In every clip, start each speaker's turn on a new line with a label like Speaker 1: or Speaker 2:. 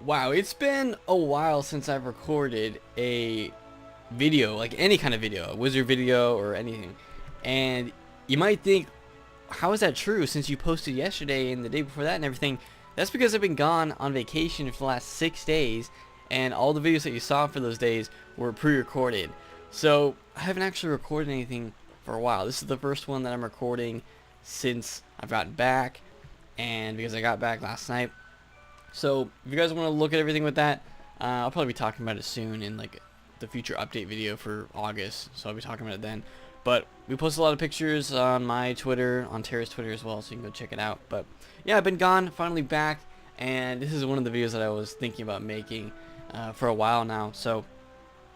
Speaker 1: Wow, it's been a while since I've recorded a video, like any kind of video, a wizard video or anything. And you might think, how is that true since you posted yesterday and the day before that and everything? That's because I've been gone on vacation for the last 6 days, and all the videos that you saw for those days were pre-recorded. So I haven't actually recorded anything for a while. This is the first one that I'm recording since I've gotten back, and because I got back last night. So if you guys want to look at everything with that, I'll probably be talking about it soon in like the future update video for August. So I'll be talking about it then. But we post a lot of pictures on my Twitter, on Tara's Twitter as well, so you can go check it out. But yeah, I've been gone, finally back, and this is one of the videos that I was thinking about making for a while now. So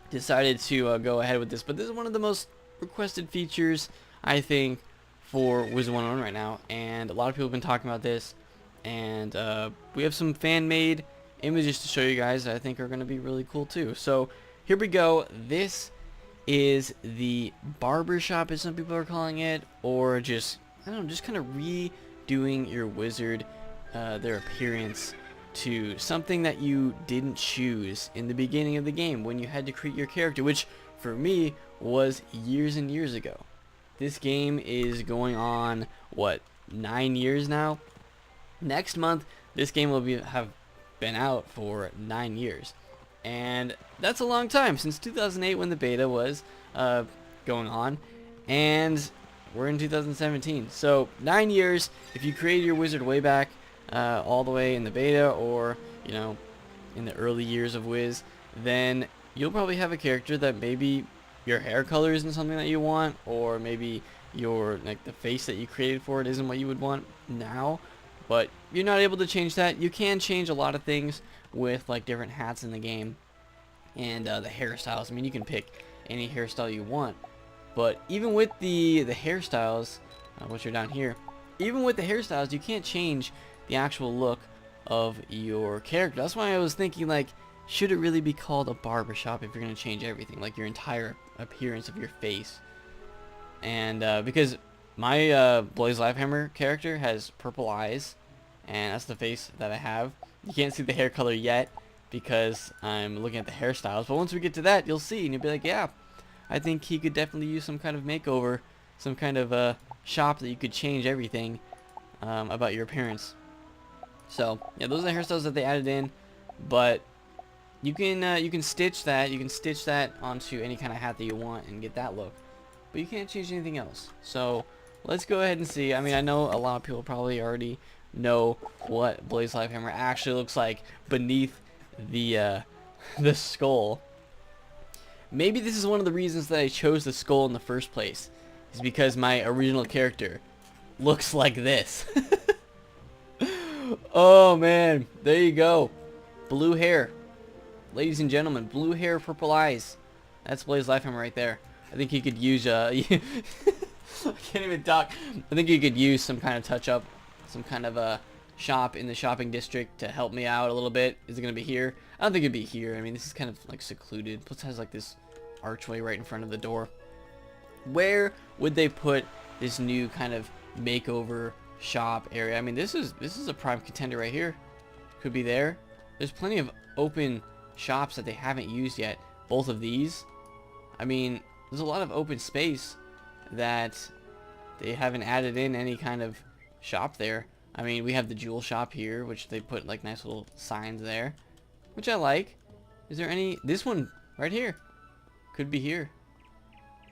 Speaker 1: decided to go ahead with this. But this is one of the most requested features, I think, for Wizard101 right now, and a lot of people have been talking about this. And we have some fan-made images to show you guys that I think are going to be really cool too. So here we go. This is the barbershop, as some people are calling it, or just, I don't know, just kind of redoing your wizard, their appearance to something that you didn't choose in the beginning of the game when you had to create your character, which for me was years and years ago. This game is going on, what, 9 years now? Next month, this game will have been out for 9 years, and that's a long time, since 2008 when the beta was going on, and we're in 2017. So 9 years. If you created your wizard way back, all the way in the beta, or you know, in the early years of Wiz, then you'll probably have a character that maybe your hair color isn't something that you want, or maybe your the face that you created for it isn't what you would want now. But you're not able to change that. You can change a lot of things with like different hats in the game, and the hairstyles. I mean, you can pick any hairstyle you want. But even with the hairstyles, which are down here, even with the hairstyles, you can't change the actual look of your character. That's why I was thinking, like, should it really be called a barbershop if you're going to change everything, like your entire appearance of your face? And because my BlazeLifehammer character has purple eyes, and that's the face that I have. You can't see the hair color yet because I'm looking at the hairstyles, but once we get to that, you'll see, and you'll be like, yeah, I think he could definitely use some kind of makeover, some kind of shop that you could change everything about your appearance. So yeah, those are the hairstyles that they added in, but you can stitch that onto any kind of hat that you want and get that look, but you can't change anything else. So let's go ahead and see. I mean, I know a lot of people probably already know what BlazeLifehammer actually looks like beneath the the skull. Maybe this is one of the reasons that I chose the skull in the first place, is because my original character looks like this. Oh man, there you go. Blue hair. Ladies and gentlemen, blue hair, purple eyes. That's BlazeLifehammer right there. I think he could use I can't even talk. I think you could use some kind of touch up, some kind of a shop in the shopping district to help me out a little bit. Is it gonna be here? I don't think it'd be here. I mean, this is kind of like secluded. Plus it has like this archway right in front of the door. Where would they put this new kind of makeover shop area? I mean, this is a prime contender right here. Could be there. There's plenty of open shops that they haven't used yet. Both of these. I mean, there's a lot of open space that they haven't added in any kind of shop there. I mean, we have the jewel shop here, which they put like nice little signs there, which I like. Is there any? This one right here could be here.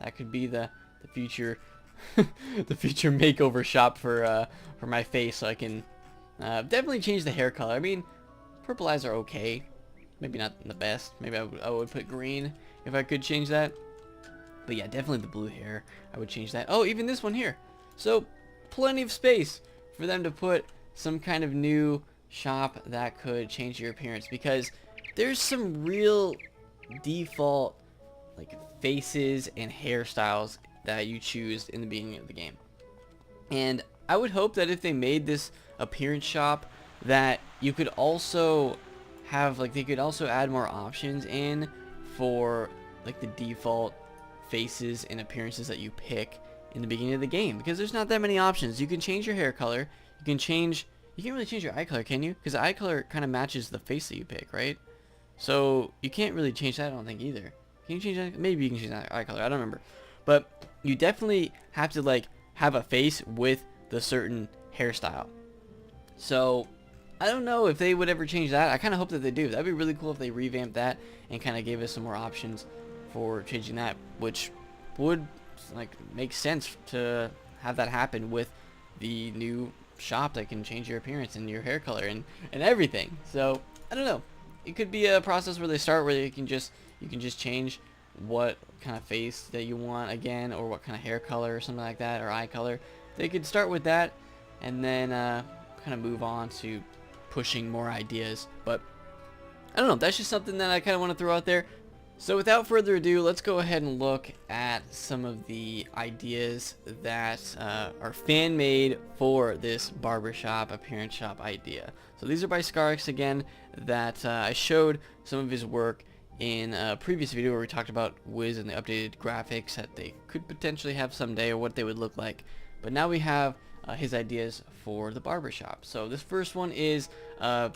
Speaker 1: That could be the future the future makeover shop for my face, so I can definitely change the hair color. I mean, purple eyes are okay, maybe not the best. Maybe I would put green if I could change that. But yeah, definitely the blue hair, I would change that. Oh, even this one here. So plenty of space for them to put some kind of new shop that could change your appearance, because there's some real default like faces and hairstyles that you choose in the beginning of the game. And I would hope that if they made this appearance shop, that you could also have, like, they could also add more options in for like the default faces and appearances that you pick in the beginning of the game, because there's not that many options. You can change your hair color, you can change you can't really change your eye color, can you? Because the eye color kind of matches the face that you pick, right? So you can't really change that, I don't think, either. Can you change that? Maybe you can change that eye color, I don't remember. But you definitely have to like have a face with the certain hairstyle. So I don't know if they would ever change that. I kind of hope that they do. That'd be really cool if they revamped that and kind of gave us some more options for changing that, which would like make sense to have that happen with the new shop that can change your appearance and your hair color and everything. So I don't know. It could be a process where they start where you can just change what kind of face that you want again, or what kind of hair color or something like that, or eye color. They could start with that and then kind of move on to pushing more ideas. But I don't know, that's just something that I kind of want to throw out there. So without further ado, let's go ahead and look at some of the ideas that are fan made for this barbershop appearance shop idea. So these are by Scarix again, that I showed some of his work in a previous video where we talked about Wiz and the updated graphics that they could potentially have someday, or what they would look like. But now we have his ideas for the barbershop. So this first one is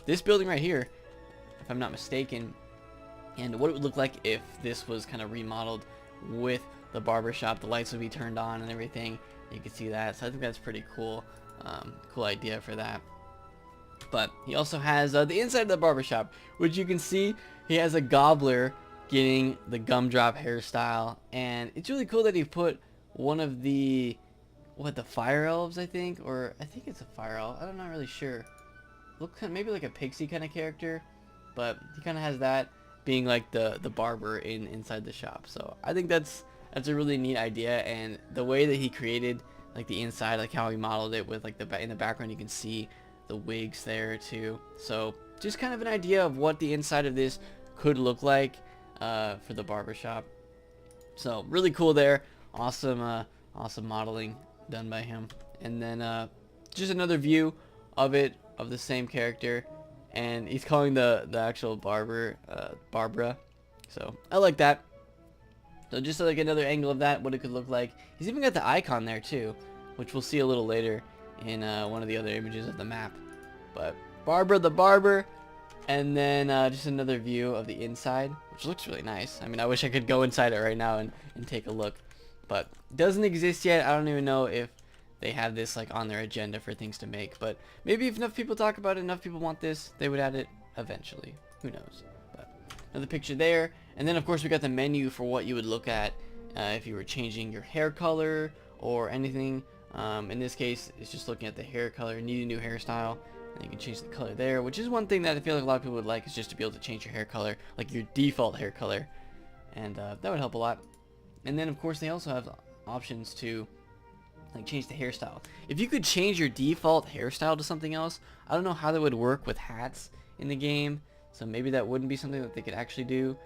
Speaker 1: this building right here, if I'm not mistaken, and what it would look like if this was kind of remodeled with the barbershop. The lights would be turned on and everything. You can see that. So I think that's pretty cool. Cool idea for that. But he also has the inside of the barbershop, which you can see he has a gobbler getting the gumdrop hairstyle. And it's really cool that he put one of the, the fire elves, I think? Or I think it's a fire elf. I'm not really sure. Look, maybe like a pixie kind of character. But he kind of has that being like the barber inside the shop. So I think that's a really neat idea, and the way that he created like the inside, like how he modeled it with like in the background you can see the wigs there too. So just kind of an idea of what the inside of this could look like for the barbershop. So really cool there. Awesome awesome modeling done by him. And then just another view of it, of the same character. And he's calling the actual barber Barbara. So I like that. So just like another angle of that, what it could look like. He's even got the icon there too, which we'll see a little later in one of the other images of the map. But Barbara the barber, and then just another view of the inside, which looks really nice. I mean, I wish I could go inside it right now and take a look, but it doesn't exist yet. I don't even know if they have this like on their agenda for things to make, but maybe if enough people talk about it, enough people want this, they would add it eventually. Who knows? But another picture there, and then of course we got the menu for what you would look at if you were changing your hair color or anything. In this case, it's just looking at the hair color. Need a new hairstyle, and you can change the color there, which is one thing that I feel like a lot of people would like, is just to be able to change your hair color, like your default hair color, and that would help a lot. And then of course they also have options to like change the hairstyle. If you could change your default hairstyle to something else, I don't know how that would work with hats in the game, so maybe that wouldn't be something that they could actually do,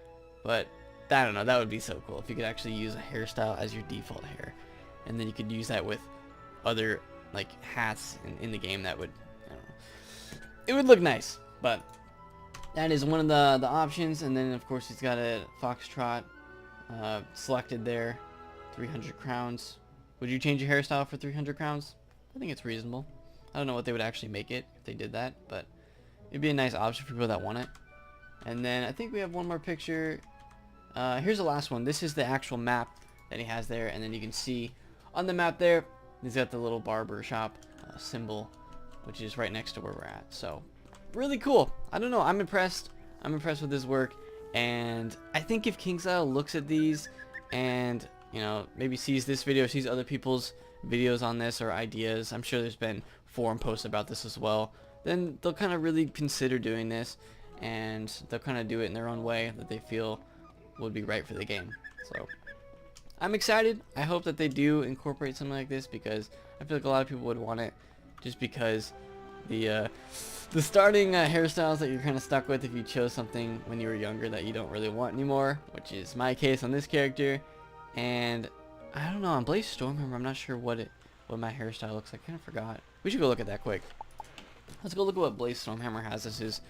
Speaker 1: but I don't know, that would be so cool if you could actually use a hairstyle as your default hair, and then you could use that with other like hats in the game. That would, I don't know, it would look nice. But that is one of the options. And then of course he's got a foxtrot selected there, 300 crowns. Would you change your hairstyle for 300 crowns? I think it's reasonable. I don't know what they would actually make it if they did that, but it'd be a nice option for people that want it. And then I think we have one more picture. Here's the last one. This is the actual map that he has there, and then you can see on the map there, he's got the little barber shop symbol, which is right next to where we're at. So really cool. I don't know, I'm impressed. I'm impressed with his work, and I think if KingStyle looks at these and, you know, maybe sees this video, sees other people's videos on this or ideas, I'm sure there's been forum posts about this as well, then they'll kind of really consider doing this, and they'll kind of do it in their own way that they feel would be right for the game. So I'm excited. I hope that they do incorporate something like this, because I feel like a lot of people would want it, just because the starting hairstyles that you're kind of stuck with if you chose something when you were younger that you don't really want anymore, which is my case on this character. And I don't know, on BlazeStormhammer, I'm not sure what my hairstyle looks like. I kind of forgot. We should go look at that quick. Let's go look at what BlazeStormhammer has as his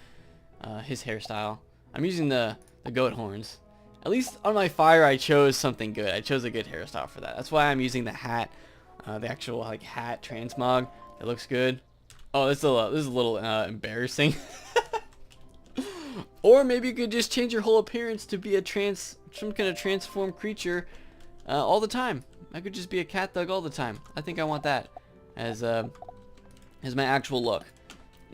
Speaker 1: hairstyle. I'm using the goat horns. At least on my fire, I chose something good. I chose a good hairstyle for that. That's why I'm using the hat, the actual like hat transmog. It looks good. Oh, this is a little embarrassing. Or maybe you could just change your whole appearance to be some kind of transformed creature all the time. I could just be a cat thug all the time. I think I want that as my actual look.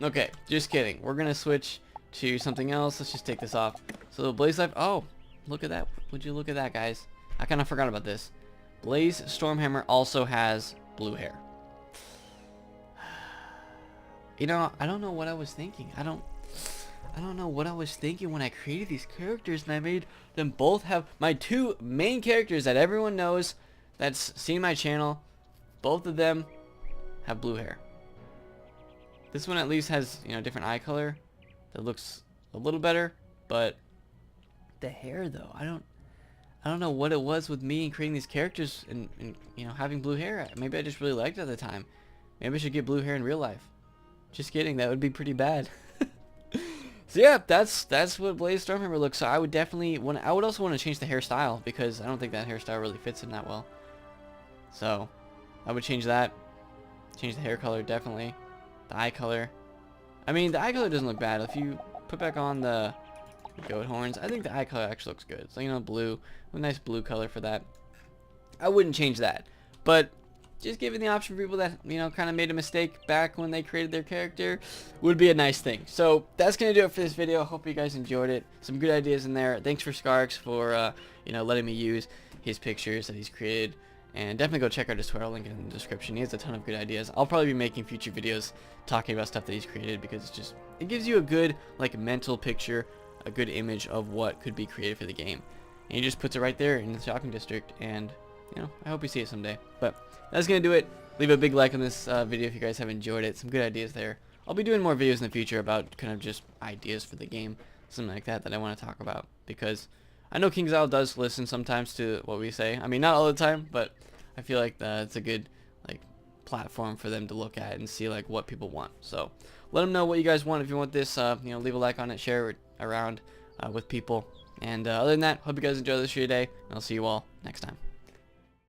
Speaker 1: Okay, just kidding. We're gonna switch to something else. Let's just take this off. So BlazeLife. Oh, look at that. Would you look at that, guys? I kind of forgot about this. BlazeStormhammer also has blue hair. You know, I don't know what I was thinking. I don't know what I was thinking when I created these characters, and I made them both have my two main characters that everyone knows that's seen my channel. Both of them have blue hair. This one at least has, you know, different eye color that looks a little better, but the hair though, I don't know what it was with me and creating these characters and you know, having blue hair. Maybe I just really liked it at the time. Maybe I should get blue hair in real life. Just kidding, that would be pretty bad. So yeah, that's what BlazeStormhammer looks. So I would definitely I would also want to change the hairstyle, because I don't think that hairstyle really fits him that well. So I would change that. Change the hair color, definitely. The eye color. I mean, the eye color doesn't look bad. If you put back on the goat horns, I think the eye color actually looks good. So, you know, blue, a nice blue color for that. I wouldn't change that, but just giving the option for people that, you know, kind of made a mistake back when they created their character would be a nice thing. So that's gonna do it for this video. Hope you guys enjoyed it. Some good ideas in there. Thanks for Skarks for you know, letting me use his pictures that he's created. And definitely go check out his Twitter, link in the description. He has a ton of good ideas. I'll probably be making future videos talking about stuff that he's created, because it gives you a good, like, mental picture, a good image of what could be created for the game. And he just puts it right there in the shopping district, and you know, I hope you see it someday. But that's gonna do it. Leave a big like on this video if you guys have enjoyed it. Some good ideas there. I'll be doing more videos in the future about kind of just ideas for the game, something like that I want to talk about, because I know King's Isle does listen sometimes to what we say. I mean, not all the time, but I feel like it's a good, like, platform for them to look at and see, like, what people want. So let them know what you guys want. If you want this, you know, leave a like on it, share it around with people. And other than that, hope you guys enjoy this your day, and I'll see you all next time.